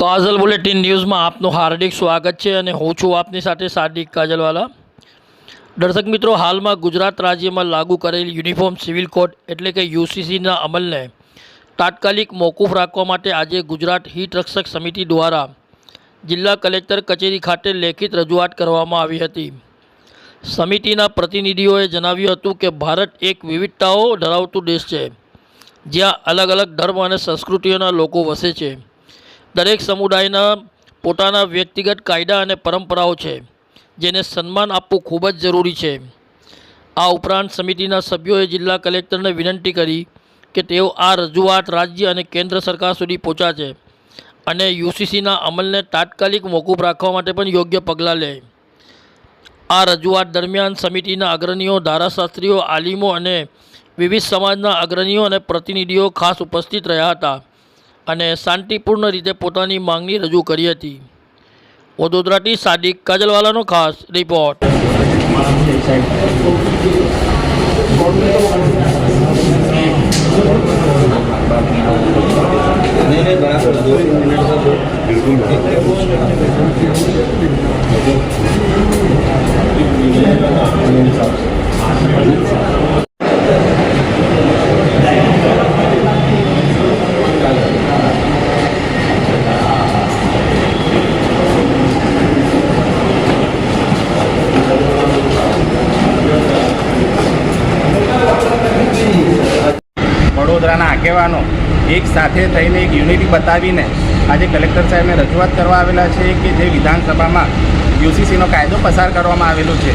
કાજલ bulletin ન્યૂઝમાં આપનું હાર્દિક સ્વાગત છે અને હું છું આપની સાથે સાદિક કાજલવાલા। દર્શક મિત્રો, હાલમાં ગુજરાત રાજ્યમાં લાગુ કરેલ યુનિફોર્મ સિવિલ કોડ એટલે કે યુસીસીના અમલને તાત્કાલિક મોકૂફ રાખવા માટે આજે ગુજરાત હિત રક્ષક સમિતિ દ્વારા જિલ્લા કલેક્ટર કચેરી ખાતે લેખિત રજૂઆત કરવામાં આવી હતી। સમિતિના પ્રતિનિધિઓએ જણાવ્યું હતું કે ભારત એક વિવિધતાઓ ધરાવતું દેશ છે, જ્યાં અલગ અલગ ધર્મ અને સંસ્કૃતિઓના લોકો વસે છે। દરેક સમુદાયના પોતાના વ્યક્તિગત કાયદા અને પરંપરાઓ છે, જેને સન્માન આપવું ખૂબ જ જરૂરી છે। આ ઉપરાંત સમિતિના સભ્યોએ જિલ્લા કલેક્ટરને વિનંતી કરી કે તેઓ આ રજૂઆત રાજ્ય અને કેન્દ્ર સરકાર સુધી પહોંચાડે અને યુસીસીના અમલને તાત્કાલિક મોકૂફ રાખવા માટે પણ યોગ્ય પગલાં લે। આ રજૂઆત દરમિયાન સમિતિના અગ્રણીઓ, ધારાશાસ્ત્રીઓ, આલિમો અને વિવિધ સમાજના અગ્રણીઓ અને પ્રતિનિધિઓ ખાસ ઉપસ્થિત રહ્યા હતા અને શાંતિપૂર્ણ રીતે પોતાની માંગણી રજૂ કરી હતી। વડોદરાથી સાદિક કાજલવાલાનો ખાસ રિપોર્ટ। વડોદરાના આગેવાનો એક સાથે થઈને એક યુનિટી બતાવીને આજે કલેક્ટર સાહેબને રજૂઆત કરવા આવેલા છે કે જે વિધાનસભામાં યુસીસીનો કાયદો પસાર કરવામાં આવેલો છે,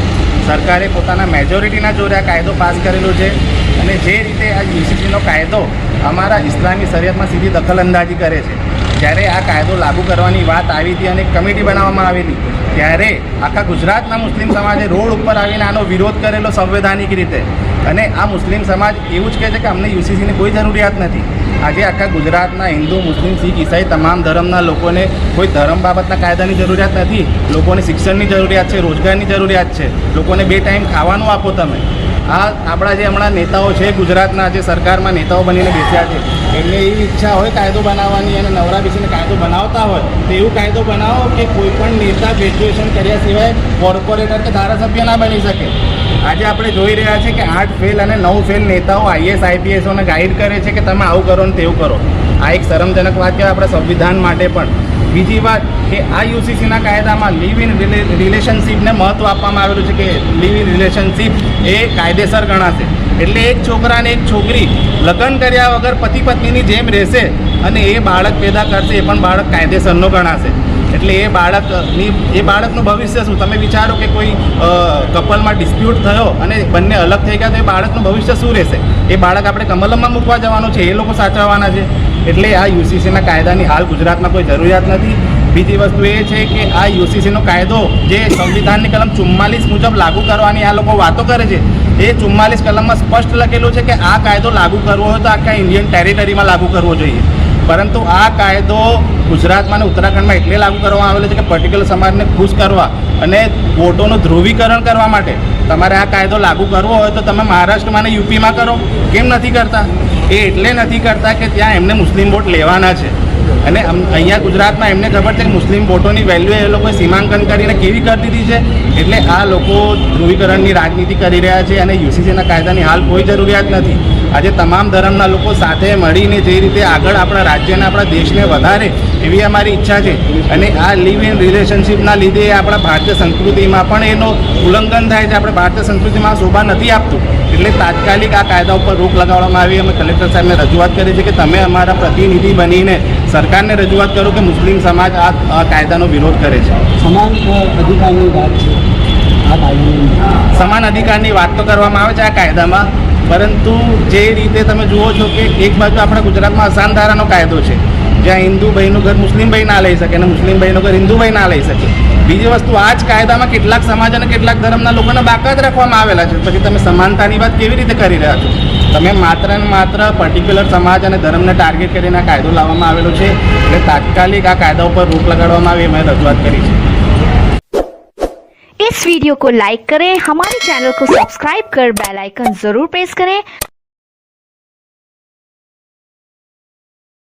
સરકારે પોતાના મેજોરિટીના જોરે આ કાયદો પાસ કરેલો છે અને જે રીતે આ યુસીસીનો કાયદો અમારા ઇસ્લામી શરિયતમાં સીધી દખલઅંદાજી કરે છે। જ્યારે આ કાયદો લાગુ કરવાની વાત આવી હતી અને એક કમિટી બનાવવામાં આવેલી, ત્યારે આખા ગુજરાતના મુસ્લિમ સમાજે રોડ ઉપર આવીને આનો વિરોધ કરેલો સંવૈધાનિક રીતે। અને આ મુસ્લિમ સમાજ એવું જ કહે છે કે અમને યુસીસીની કોઈ જરૂરિયાત નથી। આજે આખા ગુજરાતના હિન્દુ, મુસ્લિમ, શીખ, ઈસાઈ તમામ ધર્મના લોકોને કોઈ ધર્મ બાબતના કાયદાની જરૂરિયાત નથી। લોકોને શિક્ષણની જરૂરિયાત છે, રોજગારની જરૂરિયાત છે, લોકોને 2 ટાઈમ ખાવાનું આપો તમે। આ આપણા જે હમણાં નેતાઓ છે, ગુજરાતના જે સરકારમાં નેતાઓ બનીને બેસ્યા છે, એમને એવી ઈચ્છા હોય કાયદો બનાવવાની અને નવરા બેસીને કાયદો બનાવતા હોય તો એવું કાયદો બનાવો કે કોઈ પણ નેતા ગ્રેજ્યુએશન કર્યા સિવાય કોર્પોરેટર કે ધારાસભ્ય ના બની શકે। આજે આપણે જોઈ રહ્યા છીએ કે 8 ફેલ અને 9 ફેલ નેતાઓ આઈએસ આઈપીએસઓને ગાઈડ કરે છે કે તમે આવું કરો ને તેવું કરો। આ એક શરમજનક વાત કહેવાય આપણા સંવિધાન માટે પણ। બીજી વાત કે આ યુસીસીના કાયદામાં લિવ ઇન રિલેશનશીપને મહત્ત્વ આપવામાં આવેલું છે કે લિવ ઇન રિલેશનશીપ એ કાયદેસર ગણાશે। એટલે એક છોકરા અને એક છોકરી લગ્ન કર્યા વગર પતિ પત્નીની જેમ રહેશે અને એ બાળક પેદા કરશે, એ પણ બાળક કાયદેસરનો ગણાશે। એટલે એ બાળકનું ભવિષ્ય શું? તમે વિચારો કે કોઈ કપલમાં ડિસ્પ્યુટ થયો અને બંને અલગ થઈ ગયા તો એ બાળકનું ભવિષ્ય શું રહેશે? એ બાળક આપણે કમલમમાં મૂકવા જવાનું છે, એ લોકો સાચવવાના છે। એટલે આ યુસીસીના કાયદાની હાલ ગુજરાતમાં કોઈ જરૂરિયાત નથી। બીજી વસ્તુ એ છે કે આ યુસીસીનો કાયદો જે સંવિધાનની કલમ 44 મુજબ લાગુ કરવાની આ લોકો વાતો કરે છે, એ 44 કલમમાં સ્પષ્ટ લખેલું છે કે આ કાયદો લાગુ કરવો હોય તો આખા ઇન્ડિયન ટેરિટરીમાં લાગુ કરવો જોઈએ। પરંતુ આ કાયદો ગુજરાતમાં અને ઉત્તરાખંડમાં એટલે લાગુ કરવામાં આવેલો છે કે પર્ટિક્યુલર સમાજને ખુશ કરવા અને વોટોનું ધ્રુવીકરણ કરવા માટે તમારે આ કાયદો લાગુ કરવો હોય તો તમે મહારાષ્ટ્રમાં અને યુપીમાં કરો। કેમ નથી કરતા? એ એટલે નથી કરતા કે ત્યાં એમને મુસ્લિમ વોટ લેવાના છે અને અહીંયા ગુજરાતમાં એમને ખબર છે કે મુસ્લિમ વોટોની વેલ્યુ એ લોકોએ સીમાંકન કરીને કેવી કરી દીધી છે। એટલે આ લોકો ધ્રુવીકરણની રાજનીતિ કરી રહ્યા છે અને યુસીસીના કાયદાની હાલ કોઈ જરૂરિયાત નથી। આજે તમામ ધર્મના લોકો સાથે મળીને જે રીતે આગળ આપણા રાજ્યને, આપણા દેશને વધારે એવી અમારી ઈચ્છા છે અને આ લિવ ઇન રિલેશનશીપના લીધે આપણા ભારતીય સંસ્કૃતિમાં પણ એનો ઉલ્લંઘન થાય છે। આપણે ભારતીય સંસ્કૃતિમાં શોભા નથી આપતું। એટલે તાત્કાલિક આ કાયદા ઉપર રોક લગાવવામાં આવી। અમે કલેક્ટર સાહેબને રજૂઆત કરી છે કે તમે અમારા પ્રતિનિધિ બનીને સરકારને રજૂઆત કરો કે મુસ્લિમ સમાજ આ કાયદાનો વિરોધ કરે છે। સમાન અધિકારની વાત છે આ કાયદાની। સમાન અધિકારની વાત તો કરવામાં આવે છે આ કાયદામાં, પરંતુ જે રીતે તમે જુઓ છો કે એક બાજુ આપણા ગુજરાતમાં અસાન ધારાનો કાયદો છે, જ્યાં હિન્દુ ભાઈનું ઘર મુસ્લિમ ભાઈ ના લઈ શકે અને મુસ્લિમ ભાઈનું ઘર હિન્દુ ભાઈ ના લઈ શકે। બીજી વસ્તુ, આ જ કાયદામાં કેટલાક સમાજ અને કેટલાક ધર્મના લોકોને બાકાત રાખવામાં આવેલા છે। પછી તમે સમાનતાની વાત કેવી રીતે કરી રહ્યા છો? તમે માત્ર ને માત્ર પર્ટિક્યુલર સમાજ અને ધર્મને ટાર્ગેટ કરીને આ કાયદો લાવવામાં આવેલો છે। એટલે તાત્કાલિક આ કાયદા ઉપર રોક લગાડવામાં આવી, અમે રજૂઆત કરી છે। इस वीडियो को लाइक करें, हमारे चैनल को सब्सक्राइब कर बेल आइकन जरूर प्रेस करें